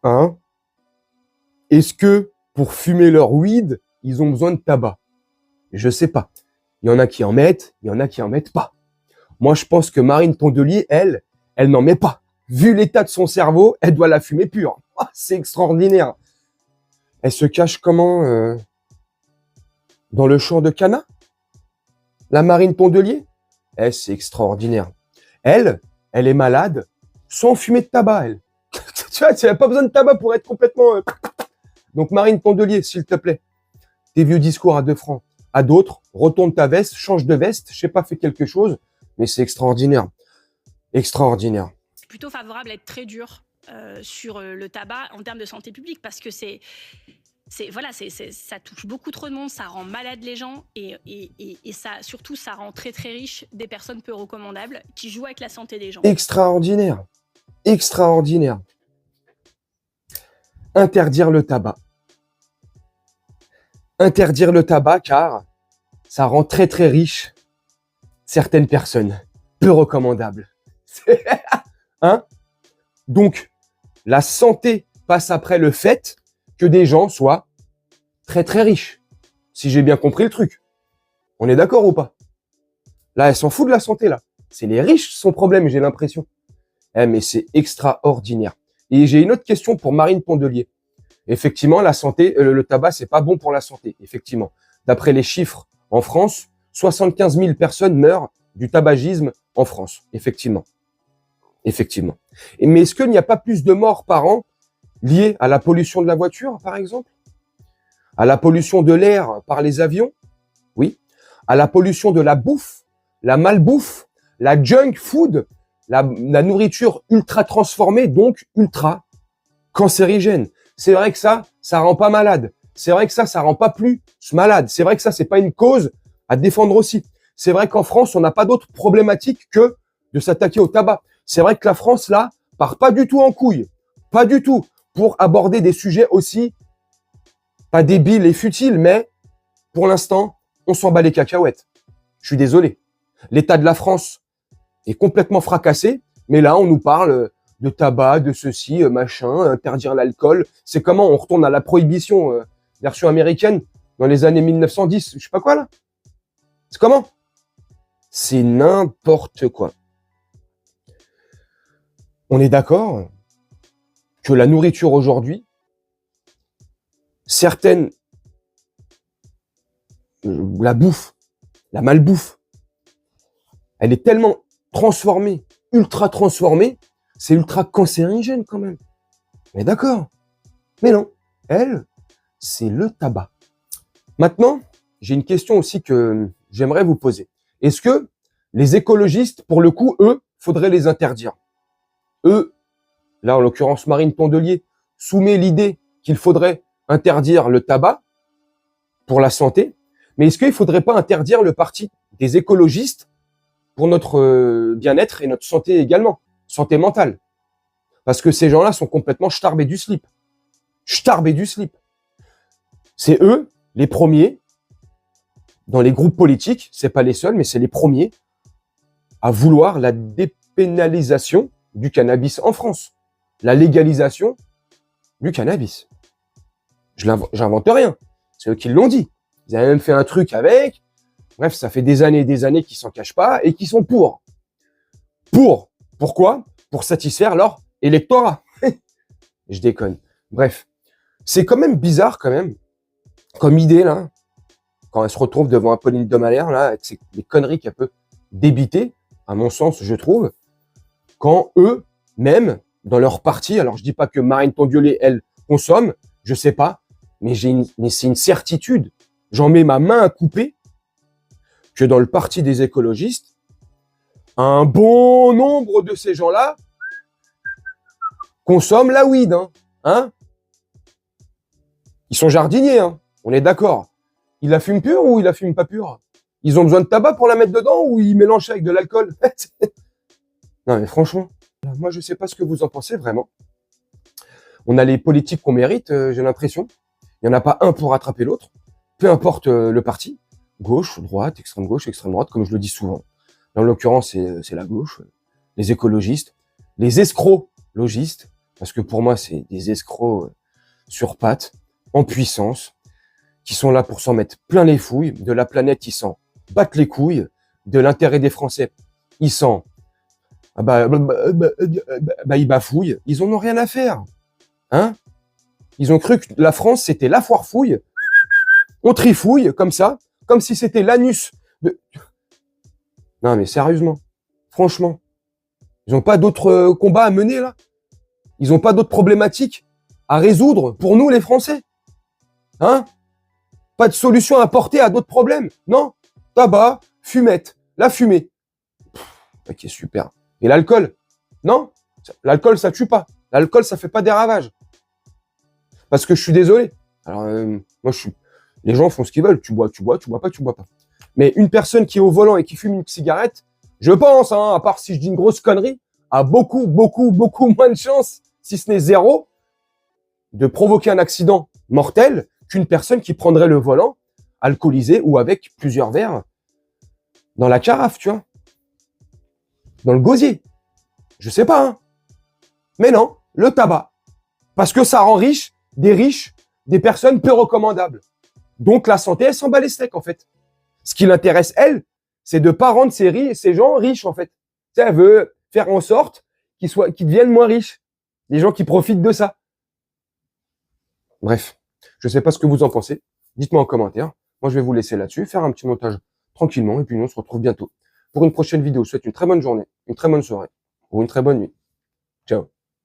Hein? Est-ce que pour fumer leur weed, ils ont besoin de tabac? Je sais pas. Il y en a qui en mettent, il y en a qui en mettent pas. Moi, je pense que Marine Tondelier, elle n'en met pas. Vu l'état de son cerveau, elle doit la fumer pure. Ah, c'est extraordinaire. Elle se cache comment dans le champ de Cana? La Marine Tondelier? C'est extraordinaire. Elle est malade sans fumer de tabac, elle. Tu vois, tu n'as pas besoin de tabac pour être complètement... Donc Marine Tondelier, s'il te plaît, tes vieux discours à 2 francs. À d'autres, retourne ta veste, change de veste, je sais pas, fais quelque chose, mais c'est extraordinaire. Extraordinaire. C'est plutôt favorable à être très dur sur le tabac en termes de santé publique parce que ça touche beaucoup trop de monde, ça rend malade les gens et ça, surtout, ça rend très très riche des personnes peu recommandables qui jouent avec la santé des gens. Extraordinaire. Extraordinaire. Interdire le tabac. Interdire le tabac car ça rend très très riche certaines personnes peu recommandables. Hein? Donc, la santé passe après le fait que des gens soient très très riches. Si j'ai bien compris le truc. On est d'accord ou pas? Là, elle s'en fout de la santé, là. C'est les riches son problème, j'ai l'impression. Mais c'est extraordinaire. Et j'ai une autre question pour Marine Tondelier. Effectivement, la santé, le tabac, c'est pas bon pour la santé. Effectivement. D'après les chiffres en France, 75 000 personnes meurent du tabagisme en France. Effectivement. Effectivement. Mais est-ce qu'il n'y a pas plus de morts par an liées à la pollution de la voiture, par exemple? À la pollution de l'air par les avions? Oui. À la pollution de la bouffe, la malbouffe, la junk food, la nourriture ultra transformée, donc ultra cancérigène. C'est vrai que ça rend pas malade. C'est vrai que ça rend pas plus malade. C'est vrai que ça, c'est pas une cause à défendre aussi. C'est vrai qu'en France, on n'a pas d'autre problématique que de s'attaquer au tabac. C'est vrai que la France, là, part pas du tout en couille. Pas du tout. Pour aborder des sujets aussi, pas débiles et futiles, mais pour l'instant, on s'en bat les cacahuètes. Je suis désolé. L'état de la France est complètement fracassé, mais là, on nous parle de tabac, de ceci, machin, interdire l'alcool. C'est comment? On retourne à la prohibition version américaine dans les années 1910. Je sais pas quoi, là. C'est comment? C'est n'importe quoi. On est d'accord que la nourriture aujourd'hui, certaines, la bouffe, la malbouffe, elle est tellement transformée, ultra transformée, c'est ultra cancérigène quand même. On est d'accord. Mais non, elle, c'est le tabac. Maintenant, j'ai une question aussi que j'aimerais vous poser. Est-ce que les écologistes, pour le coup, eux, faudrait les interdire? Eux, là en l'occurrence Marine Tondelier, soumet l'idée qu'il faudrait interdire le tabac pour la santé, mais est-ce qu'il ne faudrait pas interdire le parti des écologistes pour notre bien-être et notre santé également, santé mentale? Parce que ces gens-là sont complètement starbés du slip. Starbés du slip. C'est eux, les premiers, dans les groupes politiques, c'est pas les seuls, mais c'est les premiers à vouloir la dépénalisation du cannabis en France. La légalisation du cannabis. J'invente rien. C'est eux qui l'ont dit. Ils avaient même fait un truc avec. Bref, ça fait des années et des années qu'ils s'en cachent pas et qu'ils sont pour. Pour. Pourquoi? Pour satisfaire leur électorat. Je déconne. Bref. C'est quand même bizarre, quand même, comme idée, là, quand elle se retrouve devant Apolline de Malherbe, là, avec les conneries qu'elle peut débiter, à mon sens, je trouve, quand eux, même, dans leur parti, alors je dis pas que Marine Tondelier, elle, consomme, je sais pas, mais c'est une certitude, j'en mets ma main à couper, que dans le parti des écologistes, un bon nombre de ces gens-là consomment la weed, hein. Ils sont jardiniers, hein. On est d'accord. Ils la fument pure ou ils la fument pas pure? Ils ont besoin de tabac pour la mettre dedans ou ils mélangent avec de l'alcool? Non mais franchement, moi je sais pas ce que vous en pensez vraiment. On a les politiques qu'on mérite, j'ai l'impression. Il n'y en a pas un pour rattraper l'autre. Peu importe le parti. Gauche, droite, extrême gauche, extrême droite, comme je le dis souvent. Dans l'occurrence, c'est la gauche. Les écologistes. Les escrologistes. Parce que pour moi, c'est des escrocs sur pattes, en puissance, qui sont là pour s'en mettre plein les fouilles. De la planète, ils s'en battent les couilles. De l'intérêt des Français, ils s'en... ils bafouillent. Ils en ont rien à faire. Hein? Ils ont cru que la France, c'était la foire fouille. On trifouille comme ça, comme si c'était l'anus de... Non, mais sérieusement, franchement, ils n'ont pas d'autres combats à mener, là? Ils n'ont pas d'autres problématiques à résoudre pour nous, les Français? Hein? Pas de solution à apporter à d'autres problèmes? Non? Tabac, fumette, la fumée. Ok, super. Et l'alcool? Non? L'alcool, ça tue pas. L'alcool, ça fait pas des ravages. Parce que je suis désolé. Alors, moi, les gens font ce qu'ils veulent. Tu bois pas. Mais une personne qui est au volant et qui fume une cigarette, je pense, hein, à part si je dis une grosse connerie, a beaucoup moins de chances, si ce n'est zéro, de provoquer un accident mortel qu'une personne qui prendrait le volant, alcoolisé ou avec plusieurs verres dans la carafe, tu vois. Dans le gosier. Je sais pas, hein. Mais non, le tabac. Parce que ça rend riches, des personnes peu recommandables. Donc la santé, elle s'en bat les steaks, en fait. Ce qui l'intéresse, elle, c'est de pas rendre ces gens riches, en fait. Tu sais, elle veut faire en sorte qu'ils deviennent moins riches. Les gens qui profitent de ça. Bref, je sais pas ce que vous en pensez. Dites-moi en commentaire. Moi, je vais vous laisser là-dessus, faire un petit montage tranquillement, et puis nous, on se retrouve bientôt pour une prochaine vidéo. Je vous souhaite une très bonne journée, une très bonne soirée, ou une très bonne nuit. Ciao.